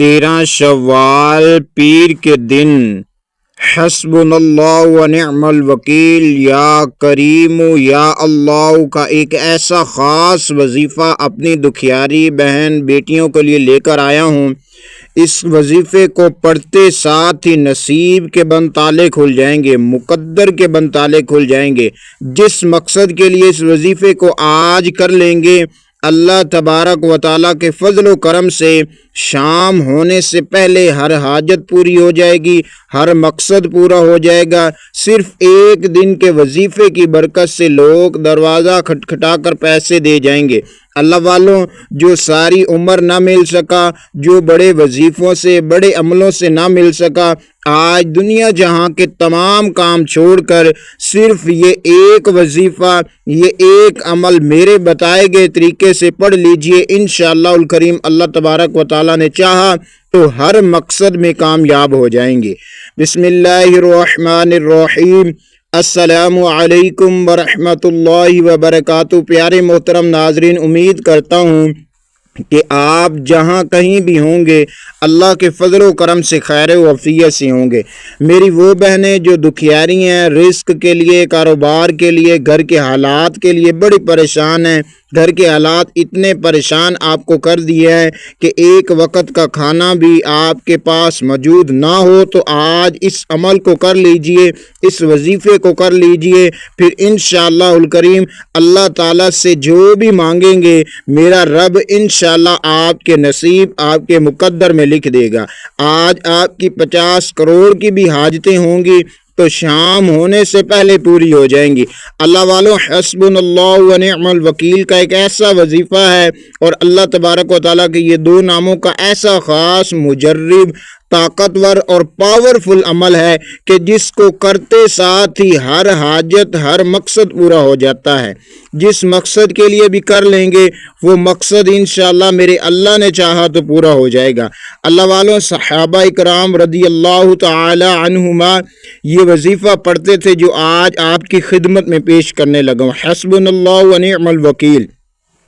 13 شوال پیر کے دن حسبنا اللہ و نعم الوکیل یا کریم یا اللہ کا ایک ایسا خاص وظیفہ اپنی دکھیاری بہن بیٹیوں کے لیے لے کر آیا ہوں۔ اس وظیفے کو پڑھتے ساتھ ہی نصیب کے بند تالے کھل جائیں گے، مقدر کے بند تالے کھل جائیں گے۔ جس مقصد کے لیے اس وظیفے کو آج کر لیں گے، اللہ تبارک و تعالیٰ کے فضل و کرم سے شام ہونے سے پہلے ہر حاجت پوری ہو جائے گی، ہر مقصد پورا ہو جائے گا۔ صرف ایک دن کے وظیفے کی برکت سے لوگ دروازہ کھٹکھٹا کر پیسے دے جائیں گے۔ اللہ والوں، جو ساری عمر نہ مل سکا، جو بڑے وظیفوں سے بڑے عملوں سے نہ مل سکا، آج دنیا جہاں کے تمام کام چھوڑ کر صرف یہ ایک وظیفہ، یہ ایک عمل میرے بتائے گئے طریقے سے پڑھ لیجئے۔ انشاءاللہ الکریم اللہ تبارک و تعالیٰ نے چاہا تو ہر مقصد میں کامیاب ہو جائیں گے۔ بسم اللہ الرحمن الرحیم۔ السلام علیکم ورحمۃ اللہ وبرکاتہ۔ پیارے محترم ناظرین، امید کرتا ہوں کہ آپ جہاں کہیں بھی ہوں گے اللہ کے فضل و کرم سے خیر و عافیت سے ہوں گے۔ میری وہ بہنیں جو دکھیاری ہیں، رزق کے لیے، کاروبار کے لیے، گھر کے حالات کے لیے بڑی پریشان ہیں، گھر کے حالات اتنے پریشان آپ کو کر دیے ہیں کہ ایک وقت کا کھانا بھی آپ کے پاس موجود نہ ہو، تو آج اس عمل کو کر لیجئے، اس وظیفے کو کر لیجئے، پھر انشاءاللہ الکریم اللہ تعالیٰ سے جو بھی مانگیں گے میرا رب انشاءاللہ آپ کے نصیب، آپ کے مقدر میں لکھ دے گا۔ آج آپ کی 50 کروڑ کی بھی حاجتیں ہوں گی تو شام ہونے سے پہلے پوری ہو جائیں گی۔ اللہ والوں، حسبنا اللہ و نعم الوکیل کا ایک ایسا وظیفہ ہے اور اللہ تبارک و تعالیٰ کے یہ دو ناموں کا ایسا خاص مجرب، طاقتور اور پاورفل عمل ہے کہ جس کو کرتے ساتھ ہی ہر حاجت، ہر مقصد پورا ہو جاتا ہے۔ جس مقصد کے لیے بھی کر لیں گے وہ مقصد انشاءاللہ میرے اللہ نے چاہا تو پورا ہو جائے گا۔ اللہ والوں، صحابہ اکرام رضی اللہ تعالی عنہما یہ وظیفہ پڑھتے تھے جو آج آپ کی خدمت میں پیش کرنے لگا ہوں۔ حسبنا اللہ و نعم الوکیل۔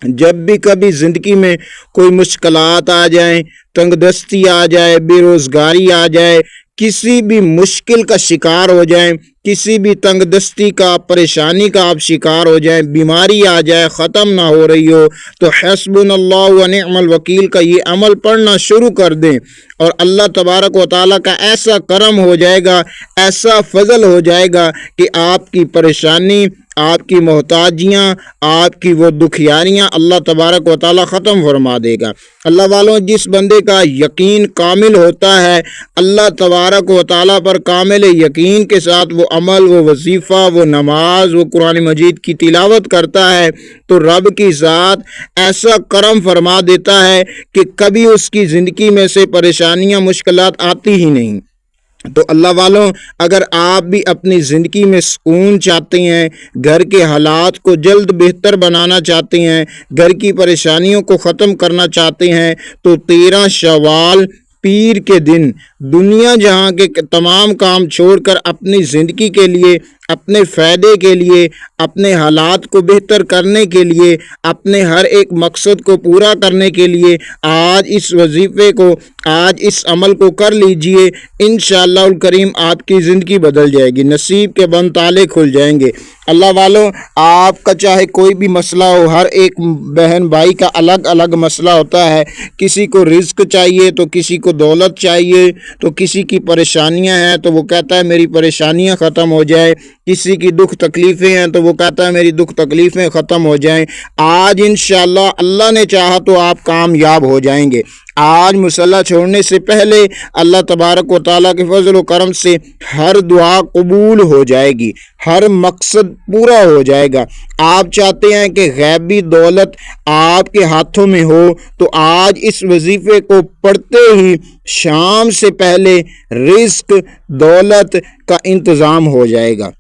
جب بھی کبھی زندگی میں کوئی مشکلات آ جائیں، تنگ دستی آ جائے، بے روزگاری آ جائے، کسی بھی مشکل کا شکار ہو جائیں، کسی بھی تنگ دستی کا، پریشانی کا آپ شکار ہو جائیں، بیماری آ جائے، ختم نہ ہو رہی ہو، تو حسبنا اللہ و نعم الوکیل کا یہ عمل پڑھنا شروع کر دیں اور اللہ تبارک و تعالیٰ کا ایسا کرم ہو جائے گا، ایسا فضل ہو جائے گا کہ آپ کی پریشانی، آپ کی محتاجیاں، آپ کی وہ دکھیاریاں اللہ تبارک و تعالیٰ ختم فرما دے گا۔ اللہ والوں، جس بندے کا یقین کامل ہوتا ہے اللہ تبارک و تعالیٰ پر، کامل یقین کے ساتھ وہ عمل، وہ وظیفہ، وہ نماز، وہ قرآن مجید کی تلاوت کرتا ہے تو رب کی ذات ایسا کرم فرما دیتا ہے کہ کبھی اس کی زندگی میں سے پریشانیاں، مشکلات آتی ہی نہیں۔ تو اللہ والوں، اگر آپ بھی اپنی زندگی میں سکون چاہتے ہیں، گھر کے حالات کو جلد بہتر بنانا چاہتے ہیں، گھر کی پریشانیوں کو ختم کرنا چاہتے ہیں، تو 13 شوال پیر کے دن دنیا جہاں کے تمام کام چھوڑ کر اپنی زندگی کے لیے، اپنے فائدے کے لیے، اپنے حالات کو بہتر کرنے کے لیے، اپنے ہر ایک مقصد کو پورا کرنے کے لیے آج اس وظیفے کو، آج اس عمل کو کر لیجئے۔ انشاءاللہ الکریم آپ کی زندگی بدل جائے گی، نصیب کے بند تالے کھل جائیں گے۔ اللہ والوں، آپ کا چاہے کوئی بھی مسئلہ ہو، ہر ایک بہن بھائی کا الگ الگ مسئلہ ہوتا ہے۔ کسی کو رزق چاہیے تو کسی کو دولت چاہیے، تو کسی کی پریشانیاں ہیں تو وہ کہتا ہے میری پریشانیاں ختم ہو جائے، کسی کی دکھ تکلیفیں ہیں تو وہ کہتا ہے میری دکھ تکلیفیں ختم ہو جائیں۔ آج انشاءاللہ اللہ نے چاہا تو آپ کامیاب ہو جائیں گے۔ آج مصلی چھوڑنے سے پہلے اللہ تبارک و تعالیٰ کے فضل و کرم سے ہر دعا قبول ہو جائے گی، ہر مقصد پورا ہو جائے گا۔ آپ چاہتے ہیں کہ غیبی دولت آپ کے ہاتھوں میں ہو تو آج اس وظیفے کو پڑھتے ہی شام سے پہلے رزق، دولت کا انتظام ہو جائے گا۔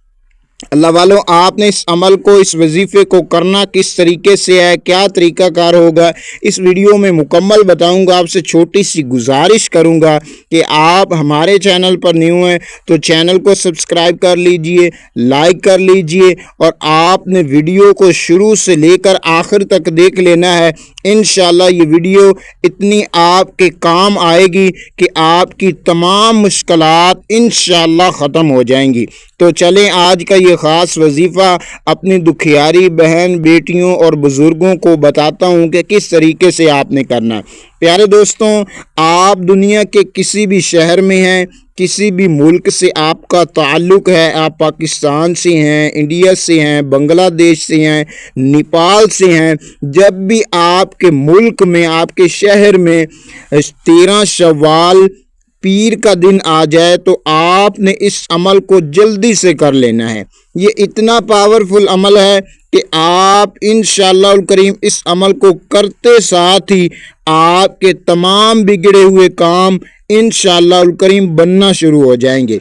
اللہ والوں، آپ نے اس عمل کو، اس وظیفے کو کرنا کس طریقے سے ہے، کیا طریقہ کار ہوگا، اس ویڈیو میں مکمل بتاؤں گا۔ آپ سے چھوٹی سی گزارش کروں گا کہ آپ ہمارے چینل پر نیو ہیں تو چینل کو سبسکرائب کر لیجئے، لائک کر لیجئے، اور آپ نے ویڈیو کو شروع سے لے کر آخر تک دیکھ لینا ہے۔ انشاءاللہ یہ ویڈیو اتنی آپ کے کام آئے گی کہ آپ کی تمام مشکلات انشاءاللہ ختم ہو جائیں گی۔ تو چلیں آج کا یہ خاص وظیفہ اپنی دکھیاری بہن، بیٹیوں اور بزرگوں کو بتاتا ہوں کہ کس طریقے سے آپ نے کرنا ہے۔ پیارے دوستوں، آپ دنیا کے کسی بھی شہر میں ہیں، کسی بھی ملک سے آپ کا تعلق ہے، آپ پاکستان سے ہیں، انڈیا سے ہیں، بنگلہ دیش سے ہیں، نیپال سے ہیں، جب بھی آپ کے ملک میں، آپ کے شہر میں 13 شوال پیر کا دن آ جائے تو آپ نے اس عمل کو جلدی سے کر لینا ہے۔ یہ اتنا پاورفل عمل ہے کہ آپ انشاءاللہ الکریم اس عمل کو کرتے ساتھ ہی آپ کے تمام بگڑے ہوئے کام انشاءاللہ الکریم بننا شروع ہو جائیں گے۔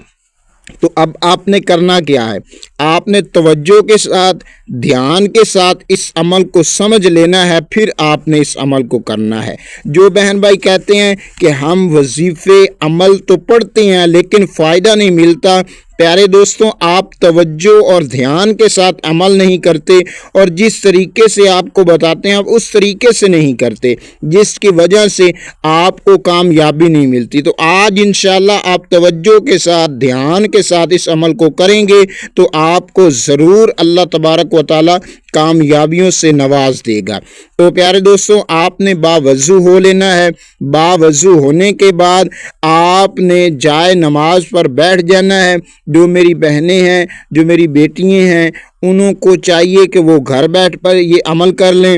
تو اب آپ نے کرنا کیا ہے؟ آپ نے توجہ کے ساتھ، دھیان کے ساتھ اس عمل کو سمجھ لینا ہے، پھر آپ نے اس عمل کو کرنا ہے۔ جو بہن بھائی کہتے ہیں کہ ہم وظیفے عمل تو پڑھتے ہیں لیکن فائدہ نہیں ملتا، پیارے دوستوں، آپ توجہ اور دھیان کے ساتھ عمل نہیں کرتے، اور جس طریقے سے آپ کو بتاتے ہیں آپ اس طریقے سے نہیں کرتے، جس کی وجہ سے آپ کو کامیابی نہیں ملتی۔ تو آج انشاءاللہ آپ توجہ کے ساتھ، دھیان کے ساتھ اس عمل کو کریں گے تو آپ کو ضرور اللہ تبارک و تعالی کامیابیوں سے نواز دے گا۔ تو پیارے دوستوں، آپ نے باوضو ہو لینا ہے۔ باوضو ہونے کے بعد آپ نے جائے نماز پر بیٹھ جانا ہے۔ جو میری بہنیں ہیں، جو میری بیٹیاں ہیں، انہوں کو چاہیے کہ وہ گھر بیٹھ پر یہ عمل کر لیں۔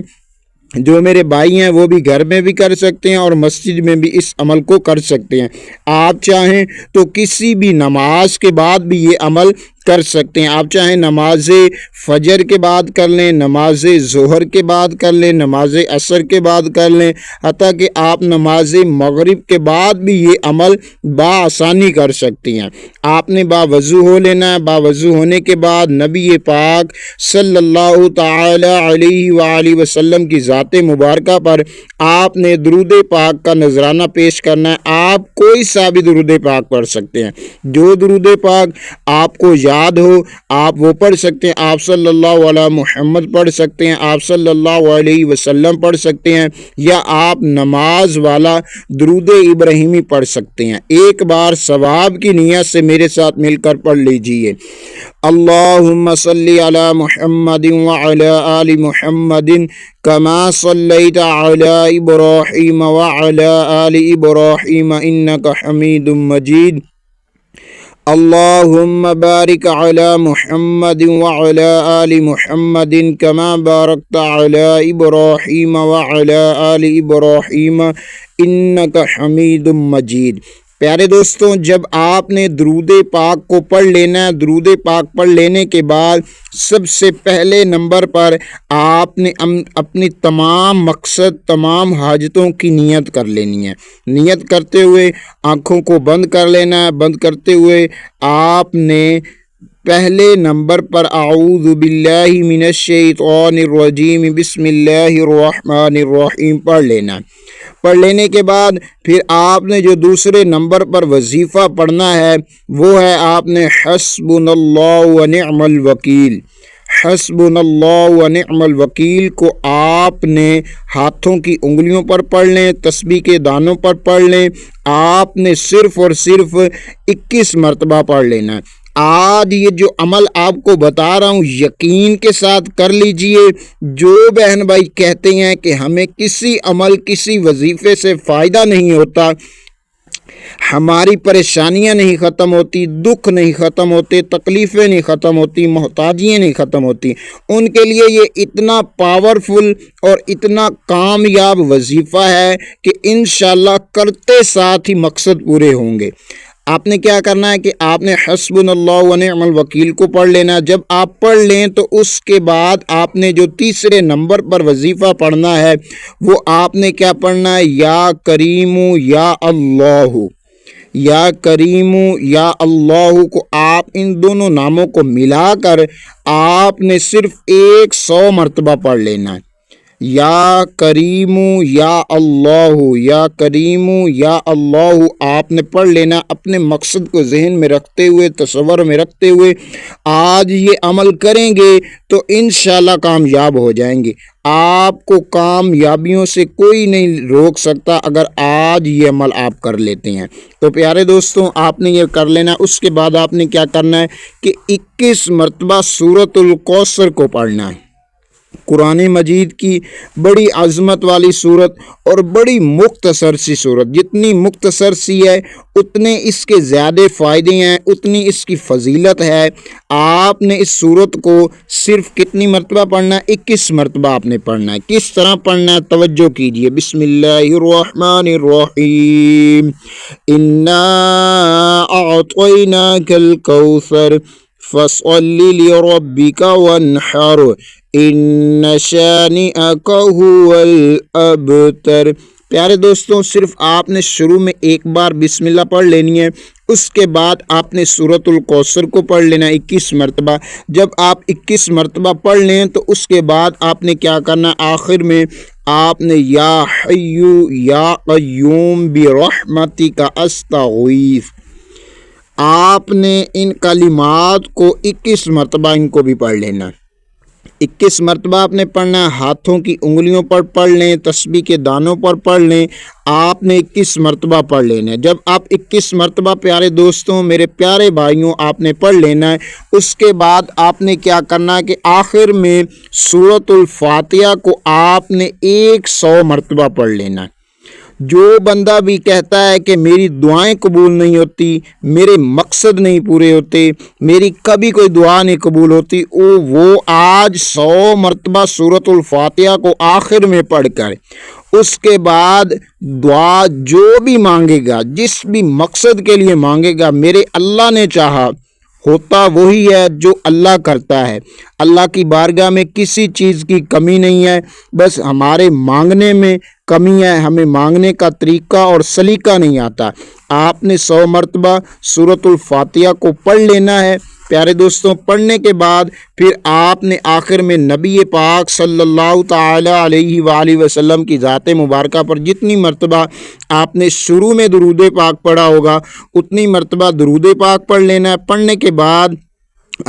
جو میرے بھائی ہیں وہ بھی گھر میں بھی کر سکتے ہیں اور مسجد میں بھی اس عمل کو کر سکتے ہیں۔ آپ چاہیں تو کسی بھی نماز کے بعد بھی یہ عمل کر سکتے ہیں۔ آپ چاہیں نماز فجر کے بعد کر لیں، نماز ظہر کے بعد کر لیں، نماز عصر کے بعد کر لیں، حتیٰ کہ آپ نماز مغرب کے بعد بھی یہ عمل بآسانی کر سکتی ہیں۔ آپ نے باوضو ہو لینا ہے۔ باوضو ہونے کے بعد نبی پاک صلی اللہ تعالی علیہ وآلہ وسلم کی ذات مبارکہ پر آپ نے درود پاک کا نذرانہ پیش کرنا ہے۔ آپ کوئی سا بھی درود پاک پڑھ سکتے ہیں، جو درود پاک آپ کو یاد ہو آپ وہ پڑھ سکتے ہیں۔ آپ صلی اللہ علیہ محمد پڑھ سکتے ہیں، آپ صلی اللہ علیہ وسلم پڑھ سکتے ہیں، یا آپ نماز والا درود ابراہیمی پڑھ سکتے ہیں۔ ایک بار ثواب کی نیت سے میرے ساتھ مل کر پڑھ لیجئے۔ اللہم صلی علی محمد وعلی آل محمد کما صلیت علی ابراہیم وعلی آل ابراہیم انک حمید مجید۔ اللہم بارک علی محمد وعلی آل محمد کما بارکت علی ابراہیم وعلی آل ابراہیم انک حمید مجید۔ پیارے دوستوں، جب آپ نے درود پاک کو پڑھ لینا ہے، درود پاک پڑھ لینے کے بعد سب سے پہلے نمبر پر آپ نے اپنی تمام مقصد، تمام حاجتوں کی نیت کر لینی ہے۔ نیت کرتے ہوئے آنکھوں کو بند کر لینا ہے۔ بند کرتے ہوئے آپ نے پہلے نمبر پر اعوذ باللہ من الشیطان الرجیم بسم اللہ الرحمن الرحیم پڑھ لینا ہے۔ پڑھ لینے کے بعد پھر آپ نے جو دوسرے نمبر پر وظیفہ پڑھنا ہے وہ ہے آپ نے حسبنا اللہ ونعم الوکیل۔ حسبنا اللہ ونعم الوکیل کو آپ نے ہاتھوں کی انگلیوں پر پڑھ لیں، تسبیح کے دانوں پر پڑھ لیں۔ آپ نے صرف اور صرف 21 مرتبہ پڑھ لینا ہے۔ آج یہ جو عمل آپ کو بتا رہا ہوں یقین کے ساتھ کر لیجئے۔ جو بہن بھائی کہتے ہیں کہ ہمیں کسی عمل، کسی وظیفے سے فائدہ نہیں ہوتا، ہماری پریشانیاں نہیں ختم ہوتی، دکھ نہیں ختم ہوتے، تکلیفیں نہیں ختم ہوتی، محتاجیاں نہیں ختم ہوتی، ان کے لیے یہ اتنا پاورفل اور اتنا کامیاب وظیفہ ہے کہ انشاءاللہ کرتے ساتھ ہی مقصد پورے ہوں گے۔ آپ نے کیا کرنا ہے کہ آپ نے حسبنا اللہ ونعم الوکیل کو پڑھ لینا۔ جب آپ پڑھ لیں تو اس کے بعد آپ نے جو تیسرے نمبر پر وظیفہ پڑھنا ہے وہ آپ نے کیا پڑھنا ہے؟ یا کریم یا اللہ، یا کریم یا اللہ کو آپ ان دونوں ناموں کو ملا کر آپ نے صرف 100 مرتبہ پڑھ لینا ہے۔ یا کریم یا اللہ، یا کریم یا اللہ آپ نے پڑھ لینا اپنے مقصد کو ذہن میں رکھتے ہوئے، تصور میں رکھتے ہوئے۔ آج یہ عمل کریں گے تو انشاءاللہ کامیاب ہو جائیں گے۔ آپ کو کامیابیوں سے کوئی نہیں روک سکتا اگر آج یہ عمل آپ کر لیتے ہیں تو۔ پیارے دوستوں، آپ نے یہ کر لینا۔ اس کے بعد آپ نے کیا کرنا ہے کہ 21 مرتبہ سورۃ الکوثر کو پڑھنا ہے۔ قرآن مجید کی بڑی عظمت والی صورت اور بڑی مختصر سی صورت، جتنی مختصر سی ہے اتنے اس کے زیادہ فائدے ہیں، اتنی اس کی فضیلت ہے۔ آپ نے اس صورت کو صرف کتنی مرتبہ پڑھنا ہے؟ 21 مرتبہ آپ نے پڑھنا ہے۔ کس طرح پڑھنا ہے؟ توجہ کیجئے۔ بسم اللہ الرحمن الرحیم، انا اعطیناک الکوثر فصل لربک وانحر ان شانئک هو الابتر۔ پیارے دوستوں، صرف آپ نے شروع میں ایک بار بسم اللہ پڑھ لینی ہے، اس کے بعد آپ نے سورۃ الکوثر کو پڑھ لینا 21 مرتبہ۔ جب آپ 21 مرتبہ پڑھ لیں تو اس کے بعد آپ نے کیا کرنا؟ آخر میں آپ نے یا حی یا قیوم برحمتک استغیث، آپ نے ان کلمات کو 21 مرتبہ ان کو بھی پڑھ لینا۔ 21 مرتبہ آپ نے پڑھنا ہے۔ ہاتھوں کی انگلیوں پر پڑھ لیں، تسبیح کے دانوں پر پڑھ لیں، آپ نے 21 مرتبہ پڑھ لینا ہے۔ جب آپ 21 مرتبہ پیارے دوستوں، میرے پیارے بھائیوں، آپ نے پڑھ لینا ہے، اس کے بعد آپ نے کیا کرنا ہے کہ آخر میں سورۃ الفاتحہ کو آپ نے 100 مرتبہ پڑھ لینا ہے۔ جو بندہ بھی کہتا ہے کہ میری دعائیں قبول نہیں ہوتی، میرے مقصد نہیں پورے ہوتے، میری کبھی کوئی دعا نہیں قبول ہوتی، وہ آج 100 مرتبہ سورۃ الفاتحہ کو آخر میں پڑھ کر اس کے بعد دعا جو بھی مانگے گا، جس بھی مقصد کے لیے مانگے گا، میرے اللہ نے چاہا ہوتا وہی ہے جو اللہ کرتا ہے۔ اللہ کی بارگاہ میں کسی چیز کی کمی نہیں ہے، بس ہمارے مانگنے میں کمی ہے، ہمیں مانگنے کا طریقہ اور سلیقہ نہیں آتا۔ آپ نے 100 مرتبہ سورۃ الفاتحہ کو پڑھ لینا ہے۔ پیارے دوستوں، پڑھنے کے بعد پھر آپ نے آخر میں نبی پاک صلی اللہ تعالی علیہ وآلہ وسلم کی ذات مبارکہ پر جتنی مرتبہ آپ نے شروع میں درود پاک پڑھا ہوگا اتنی مرتبہ درود پاک پڑھ لینا ہے۔ پڑھنے کے بعد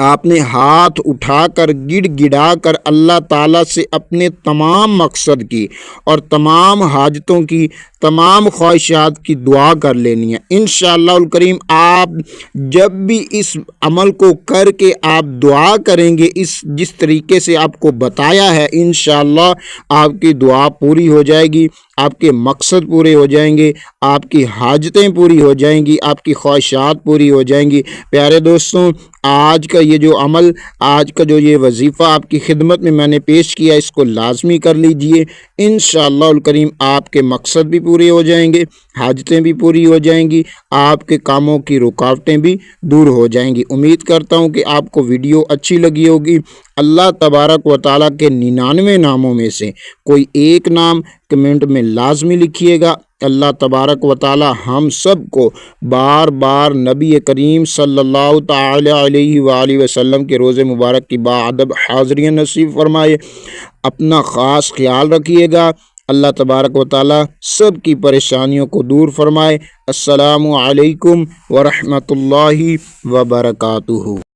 آپ نے ہاتھ اٹھا کر گڑ گڑا کر اللہ تعالیٰ سے اپنے تمام مقصد کی اور تمام حاجتوں کی، تمام خواہشات کی دعا کر لینی ہے۔ انشاءاللہ الکریم آپ جب بھی اس عمل کو کر کے آپ دعا کریں گے، جس طریقے سے آپ کو بتایا ہے، انشاءاللہ آپ کی دعا پوری ہو جائے گی، آپ کے مقصد پورے ہو جائیں گے، آپ کی حاجتیں پوری ہو جائیں گی، آپ کی خواہشات پوری ہو جائیں گی۔ پیارے دوستوں، آج کا یہ جو عمل، آج کا جو یہ وظیفہ آپ کی خدمت میں نے پیش کیا، اس کو لازمی کر لیجئے۔ انشاءاللہ الکریم آپ کے مقصد بھی پورے ہو جائیں گے، حاجتیں بھی پوری ہو جائیں گی، آپ کے کاموں کی رکاوٹیں بھی دور ہو جائیں گی۔ امید کرتا ہوں کہ آپ کو ویڈیو اچھی لگی ہوگی۔ اللہ تبارک و تعالیٰ کے 99 ناموں میں سے کوئی ایک نام کمنٹ میں لازمی لکھیے گا۔ اللہ تبارک و تعالی ہم سب کو بار بار نبی کریم صلی اللہ تعالی علیہ وآلہ وسلم کے روزے مبارک کی باادب حاضریاں نصیب فرمائے۔ اپنا خاص خیال رکھیے گا۔ اللہ تبارک و تعالی سب کی پریشانیوں کو دور فرمائے۔ السلام علیکم ورحمۃ اللہ وبرکاتہ۔